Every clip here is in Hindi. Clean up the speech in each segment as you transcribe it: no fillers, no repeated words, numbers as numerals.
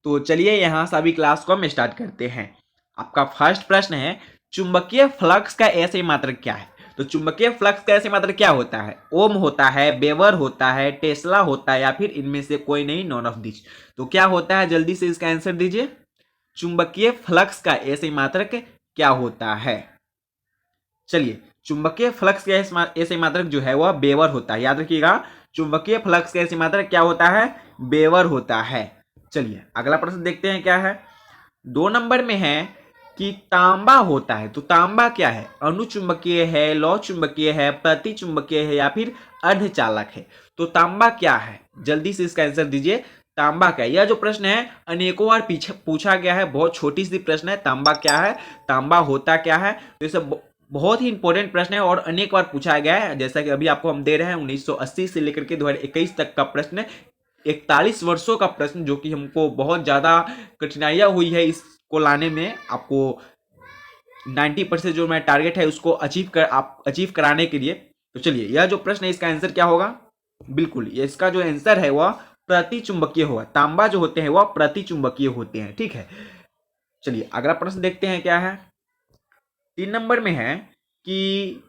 तो चलिए यहाँ से अभी क्लास को हम स्टार्ट करते हैं। आपका फर्स्ट प्रश्न है, चुंबकीय फ्लक्स का ऐसे मात्रक क्या है? तो चुंबकीय फ्लक्स का ऐसे मात्रक क्या होता है? ओम होता है, वेबर होता है, टेस्ला होता है, या फिर इनमें से कोई नहीं, नॉन ऑफ दिस। तो क्या होता है, जल्दी से इसका आंसर दीजिए। चुंबकीय फ्लक्स का ऐसे मात्रक क्या होता है? चलिए, चुंबकीय फ्लक्स का ऐसे मात्रक जो है वह वेबर होता है। याद रखिएगा, चुंबकीय फ्लक्स का ऐसे मात्रक क्या होता है? वेबर होता है। चलिए अगला प्रश्न देखते हैं क्या है। 2 नंबर में है कि तांबा होता है, तो तांबा क्या है? अनुचुंबकीय है, लौ चुंबकीय है, प्रतिचुंबकीय है, या फिर अर्धचालक है? तो तांबा क्या है? जल्दी से इसका आंसर दीजिए। तांबा क्या है? यह जो प्रश्न है अनेकों बार पीछे पूछा गया है, बहुत छोटी सी प्रश्न है। तांबा क्या है, तांबा होता क्या है? तो ये सब बहुत ही इंपॉर्टेंट प्रश्न है और अनेक बार पूछा गया है। जैसा कि अभी आपको हम दे रहे हैं 1980 से लेकर के 2021 तक का प्रश्न, 41 वर्षों का प्रश्न, जो कि हमको बहुत ज्यादा कठिनाइयां हुई है इसको लाने में। आपको 90% जो मैं टारगेट है उसको अचीव कराने के लिए। तो चलिए, यह जो प्रश्न है इसका आंसर क्या होगा? बिल्कुल, इसका जो आंसर है वह प्रतिचुंबकीय होगा। तांबा जो होते हैं वह प्रतिचुंबकीय होते हैं। ठीक है, चलिए अगला प्रश्न देखते हैं क्या है। 3 नंबर में है कि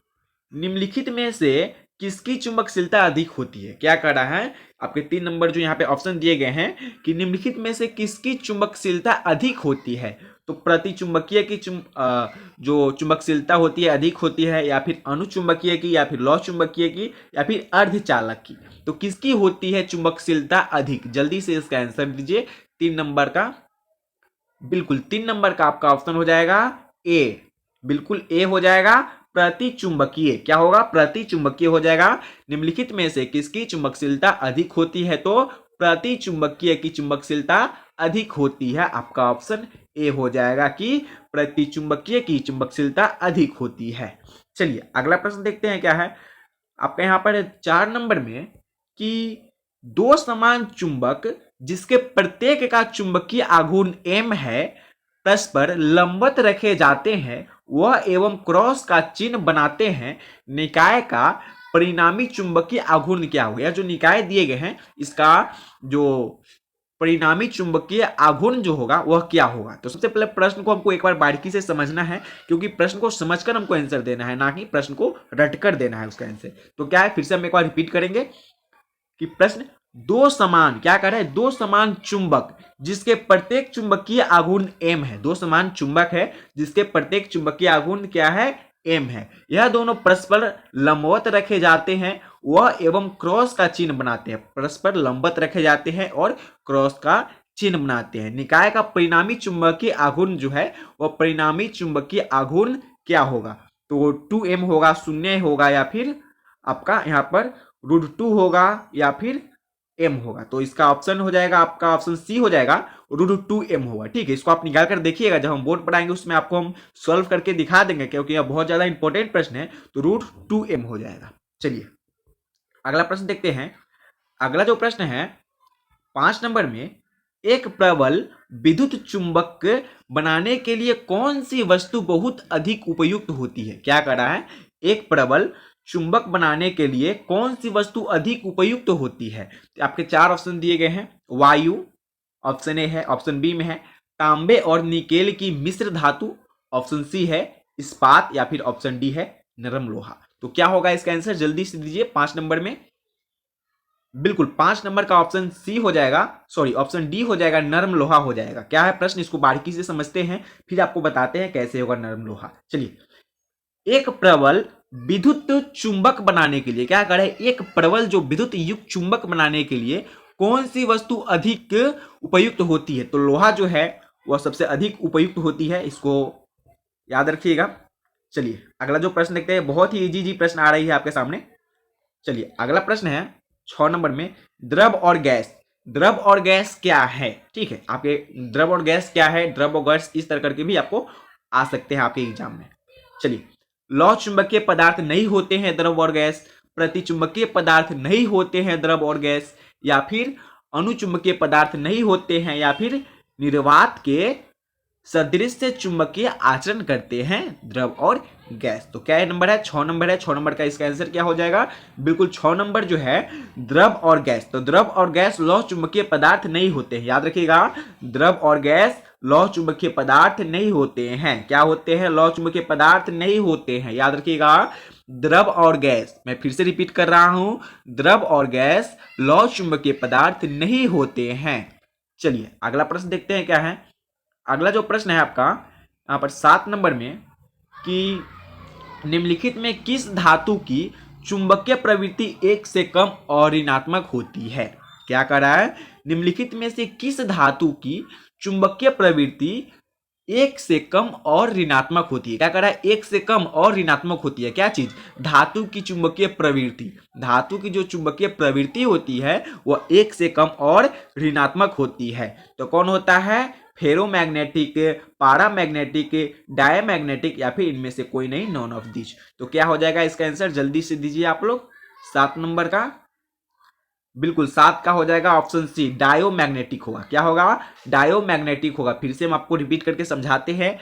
निम्नलिखित में से किसकी चुंबकशीलता अधिक होती है? क्या कर रहा है आपके 3 नंबर जो यहाँ पे ऑप्शन दिए गए हैं कि निम्नलिखित में से किसकी चुंबकशीलता अधिक होती है? तो प्रतिचुंबकीय की जो चुंबकशीलता होती है अधिक होती है, या फिर अनुचुंबकीय की, या फिर लौ चुंबकीय की, या फिर अर्धचालक की? तो किसकी होती है चुंबकशीलता अधिक? जल्दी से इसका आंसर दीजिए 3 नंबर का। बिल्कुल 3 नंबर का आपका ऑप्शन हो जाएगा ए। बिल्कुल ए हो जाएगा, प्रतिचुंबकीय। क्या होगा? प्रतिचुंबकीय हो जाएगा। निम्नलिखित में से किसकी चुंबकशीलता अधिक होती है? तो प्रतिचुंबकीय की चुंबकशीलता अधिक होती है। आपका ऑप्शन ए हो जाएगा कि प्रतिचुंबकीय की चुंबकशीलता अधिक होती है। चलिए अगला प्रश्न देखते हैं क्या है आपका यहाँ पर 4 नंबर में कि दो समान चुंबक जिसके प्रत्येक का चुंबकीय आघूर्ण m है परस्पर लंबवत रखे जाते हैं, वह एवं क्रॉस का चिन्ह बनाते हैं, निकाय का परिणामी चुंबकीय आघूर्ण क्या होगा? जो निकाय दिए गए हैं इसका जो परिणामी चुंबकीय आघूर्ण जो होगा वह क्या होगा? तो सबसे पहले प्रश्न को हमको एक बार बारीकी से समझना है, क्योंकि प्रश्न को समझकर हमको आंसर देना है, ना कि प्रश्न को रटकर देना है उसका आंसर। तो क्या है, फिर से हम एक बार रिपीट करेंगे कि प्रश्न दो समान क्या कर रहे हैं? दो समान चुंबक जिसके प्रत्येक चुंबकीय आघूर्ण m है। दो समान चुंबक है जिसके प्रत्येक चुंबकीय आघूर्ण क्या है? m है। यह दोनों परस्पर लंबवत रखे जाते हैं, वह एवं क्रॉस का चिन्ह बनाते हैं। परस्पर लंबवत रखे जाते हैं और क्रॉस का चिन्ह बनाते हैं। निकाय का परिणामी चुंबकीय आघूर्ण जो है वह परिणामी चुंबकीय आघूर्ण क्या होगा? तो 2m होगा, शून्य होगा, या फिर आपका यहाँ पर √2 होगा, या फिर m होगा। तो इसका ऑप्शन हो जाएगा आपका ऑप्शन सी हो जाएगा, √2m होगा। ठीक है, इसको आप निकाल कर देखिएगा, जब हम बोर्ड पढ़ाएंगे उसमें आपको हम सॉल्व करके दिखा देंगे, क्योंकि यह बहुत ज्यादा इंपॉर्टेंट प्रश्न है। तो √2m हो जाएगा। चलिए अगला प्रश्न देखते हैं। अगला जो प्रश्न है 5 नंबर में, एक प्रबल विद्युत चुंबक बनाने के लिए कौन सी वस्तु बहुत अधिक उपयुक्त होती है? क्या कर रहा है, एक प्रबल चुंबक बनाने के लिए कौन सी वस्तु अधिक उपयुक्त होती है? आपके 4 ऑप्शन दिए गए हैं। वायु ऑप्शन ए है, ऑप्शन बी में है तांबे और निकेल की मिश्र धातु, ऑप्शन सी है इस्पात, या फिर ऑप्शन डी है नरम लोहा। तो क्या होगा इसका आंसर? जल्दी से दीजिए 5 नंबर में। बिल्कुल 5 नंबर का ऑप्शन सी हो जाएगा, सॉरी ऑप्शन डी हो जाएगा, नरम लोहा हो जाएगा। क्या है प्रश्न, इसको बारीकी से समझते हैं फिर आपको बताते हैं कैसे होगा नरम लोहा। चलिए, एक प्रबल विद्युत चुंबक बनाने के लिए क्या करे, एक प्रबल जो विद्युत युक्त चुंबक बनाने के लिए कौन सी वस्तु अधिक उपयुक्त होती है? तो लोहा जो है वह सबसे अधिक उपयुक्त होती है, इसको याद रखिएगा। चलिए अगला जो प्रश्न देखते हैं, बहुत ही इजी प्रश्न आ रही है आपके सामने। चलिए अगला प्रश्न है 6 नंबर में, द्रव और गैस। द्रव और गैस क्या है? ठीक है, आपके द्रव और गैस क्या है, द्रव और गैस इस तरह करके भी आपको आ सकते हैं आपके एग्जाम में। चलिए, लौ चुंबकीय पदार्थ नहीं होते हैं द्रव और गैस, प्रतिचुंबकीय पदार्थ नहीं होते हैं द्रव और गैस, या फिर अनुचुंबकीय पदार्थ नहीं होते हैं, या फिर निर्वात के सदृश चुंबकीय आचरण करते हैं द्रव और गैस। तो क्या नंबर है? 6 नंबर है। 6 नंबर का इसका आंसर क्या हो जाएगा? बिल्कुल 6 नंबर जो है द्रव और गैस। तो द्रव और गैस लौह चुंबकीय पदार्थ नहीं होते हैं, याद रखिएगा। द्रव और गैस लौह चुंबकीय पदार्थ नहीं होते हैं। क्या होते हैं? लौह चुंबकीय पदार्थ नहीं होते हैं, याद रखिएगा। द्रव और गैस, मैं फिर से रिपीट कर रहा हूं, द्रव और गैस लौह चुंबकीय पदार्थ नहीं होते हैं। चलिए अगला प्रश्न देखते हैं क्या है। अगला जो प्रश्न है आपका यहां पर 7 नंबर में कि निम्नलिखित में किस धातु की चुंबकीय प्रवृत्ति 1 से कम और ऋणात्मक होती है? क्या कर रहा है? निम्नलिखित में से किस धातु की चुंबकीय प्रवृत्ति 1 से कम और ऋणात्मक होती है? क्या कर रहा है? 1 से कम और ऋणात्मक होती है। क्या चीज? धातु की चुंबकीय प्रवृत्ति। धातु की जो चुंबकीय प्रवृत्ति होती है वह 1 से कम और ऋणात्मक होती है। तो कौन होता है? फेरोमैग्नेटिक, पारामैग्नेटिक, डायमैग्नेटिक या फिर इनमें से कोई नहीं, नॉन ऑफ दिस। तो क्या हो जाएगा इसका आंसर? जल्दी से दीजिए आप लोग। 7 नंबर का बिल्कुल 7 का हो जाएगा ऑप्शन सी, डायोमैग्नेटिक होगा। क्या होगा? डायोमैग्नेटिक होगा। फिर से हम आपको रिपीट करके समझाते हैं।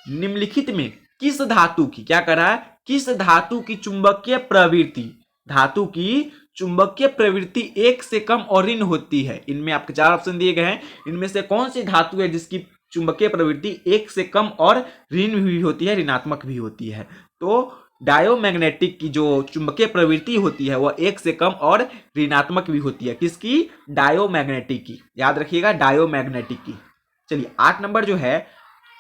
निम्नलिखित में किस धातु की, क्या कर रहा है? किस धातु की चुंबकीय प्रवृत्ति, धातु की चुंबकीय प्रवृत्ति 1 से कम और ऋण होती है? इनमें आपके 4 ऑप्शन दिए गए हैं। इनमें से कौन सी धातु है जिसकी चुंबकीय प्रवृत्ति 1 से कम और ऋण भी होती है, ऋणात्मक भी होती है? तो डायोमैग्नेटिक की जो चुंबकीय प्रवृत्ति होती है वह 1 से कम और ऋणात्मक भी होती है। किसकी? डायोमैग्नेटिक की, याद रखिएगा, डायोमैग्नेटिक की। चलिए 8 नंबर जो है,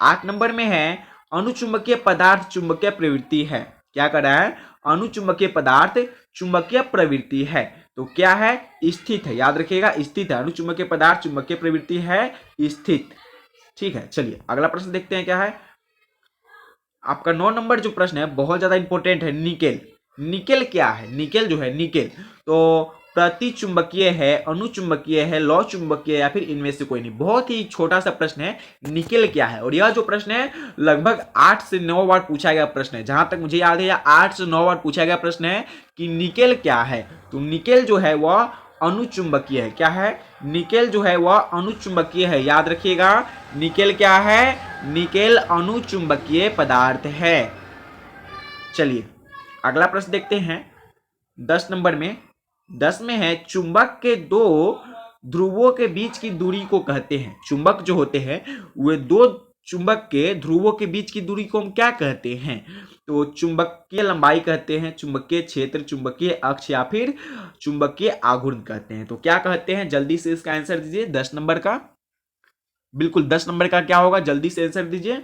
8 नंबर में है अनुचुंबकीय पदार्थ चुंबकीय प्रवृत्ति है। क्या कर रहा है? अनुचुंबकीय पदार्थ चुंबकीय प्रवृत्ति है। तो क्या है? स्थित है, याद रखिएगा, स्थित है। अनुचुंबकीय पदार्थ चुंबकीय प्रवृत्ति है, स्थित। ठीक है, चलिए अगला प्रश्न देखते हैं क्या है। आपका 9 नंबर जो प्रश्न है बहुत ज्यादा इंपॉर्टेंट है। निकेल। निकेल क्या है? निकेल जो है, निकेल तो प्रतिचुंबकीय है, अनुचुंबकीय है, लौह चुंबकीय या फिर इनमें से कोई नहीं। बहुत ही छोटा सा प्रश्न है, निकेल क्या है। और यह जो प्रश्न है लगभग 8 से 9 बार पूछा गया प्रश्न है, जहां तक मुझे याद है, 8 से 9 बार पूछा गया प्रश्न है कि निकेल क्या है। तो निकेल जो है वह अनुचुंबकीय है। क्या है? निकेल जो है वह अनुचुंबकीय है, याद रखिएगा। निकेल क्या है? निकेल अनुचुंबकीय पदार्थ है। चलिए अगला प्रश्न देखते हैं 10 नंबर में। 10 में है चुंबक के दो ध्रुवों के बीच की दूरी को कहते हैं। चुंबक जो होते हैं वे दो चुंबक के ध्रुवों के बीच की दूरी को हम क्या कहते हैं? तो चुंबकीय लंबाई कहते हैं, चुंबकीय क्षेत्र, चुंबकीय अक्ष या फिर चुंबकीय आघूर्ण कहते हैं। तो क्या कहते हैं? जल्दी से इसका आंसर दीजिए 10 नंबर का। बिल्कुल 10 नंबर का क्या होगा? जल्दी से आंसर दीजिए।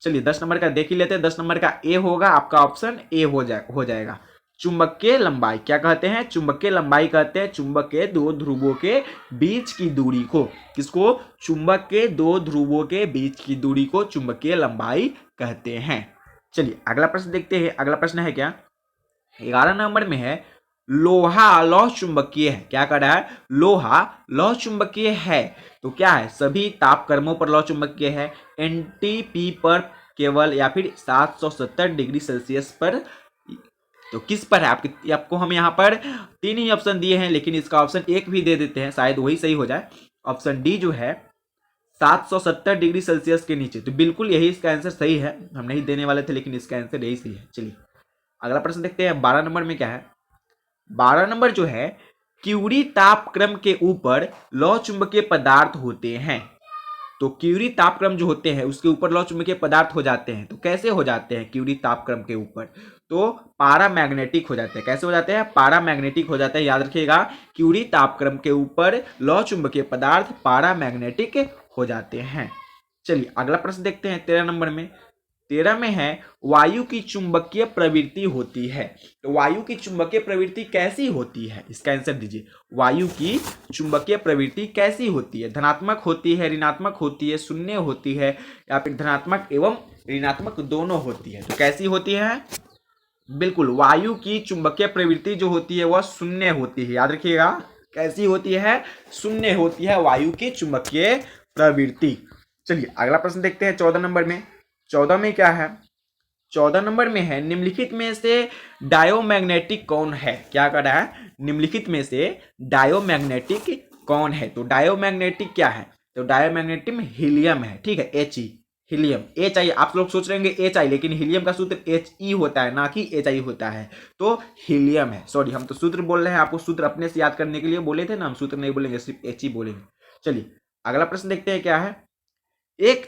चलिए 10 नंबर का देख ही लेते हैं। 10 नंबर का ए होगा, आपका ऑप्शन ए हो जाएगा। चुंबकीय लंबाई क्या कहते हैं? चुंबकीय लंबाई कहते हैं चुंबक के दो ध्रुवों के बीच की दूरी को। किसको? चुंबक के दो ध्रुवों के बीच की दूरी को चुंबकीय लंबाई कहते हैं। चलिए अगला प्रश्न देखते हैं। अगला प्रश्न है क्या? 11 नंबर में है लोहा लौह चुंबकीय है। क्या कर रहा है? लोहा लौह चुंबकीय है। तो क्या है? सभी तापक्रमों पर लौह चुंबकीय है। एनटीपी पर केवल या फिर 770 डिग्री सेल्सियस पर। तो किस पर है? आपको हम यहाँ पर 3 ही ऑप्शन दिए हैं, लेकिन इसका ऑप्शन 1 भी दे देते हैं, शायद वही सही हो जाए। ऑप्शन डी जो है 770 डिग्री सेल्सियस के नीचे। तो बिल्कुल यही इसका आंसर सही है। हम नहीं देने वाले थे, लेकिन इसका आंसर यही सही है। चलिए अगला प्रश्न देखते हैं। 12 नंबर में क्या है? 12 नंबर जो है क्यूरी तापक्रम के ऊपर लौह चुंबकीय पदार्थ होते हैं। तो क्यूरी तापक्रम जो होते हैं उसके ऊपर लौह चुंबकीय पदार्थ हो जाते हैं। तो कैसे हो जाते हैं क्यूरी तापक्रम के ऊपर? तो पारामैग्नेटिक हो जाते हैं। कैसे हो जाते हैं? पारामैग्नेटिक हो जाते हैं। याद रखिएगा, क्यूरी तापक्रम के ऊपर लौह चुंबकीय पदार्थ पारामैग्नेटिक हो जाते हैं। चलिए अगला प्रश्न देखते हैं 13 नंबर में। 13 में है वायु की चुंबकीय प्रवृत्ति होती है। तो वायु की चुंबकीय प्रवृत्ति कैसी होती है? इसका आंसर दीजिए। वायु की चुंबकीय प्रवृत्ति कैसी होती है? धनात्मक होती है, ऋणात्मक होती है, शून्य होती है या फिर धनात्मक एवं ऋणात्मक दोनों होती है? तो कैसी होती है? बिल्कुल वायु की चुंबकीय प्रवृत्ति जो होती है वह शून्य होती है। याद रखिएगा, कैसी होती है? शून्य होती है वायु की चुंबकीय प्रवृत्ति। चलिए अगला प्रश्न देखते हैं 14 नंबर में। 14 में क्या है? 14 नंबर में है निम्नलिखित में से डायोमैग्नेटिक कौन है? क्या कर रहा है? निम्नलिखित में से डायोमैग्नेटिक कौन है? तो डायोमैग्नेटिक क्या है? तो डायोमैग्नेटिक हीलियम है। ठीक है, He, हीलियम। एच आई, आप लोग सोच रहे होंगे एच आई, लेकिन हीलियम का सूत्र एच ई होता है, ना कि एच आई होता है। तो हीलियम है, सॉरी हम तो सूत्र बोल रहे हैं, आपको सूत्र अपने से याद करने के लिए बोले थे ना, हम सूत्र नहीं बोलेंगे, सिर्फ एच ई बोलेंगे। चलिए अगला प्रश्न देखते हैं क्या है। एक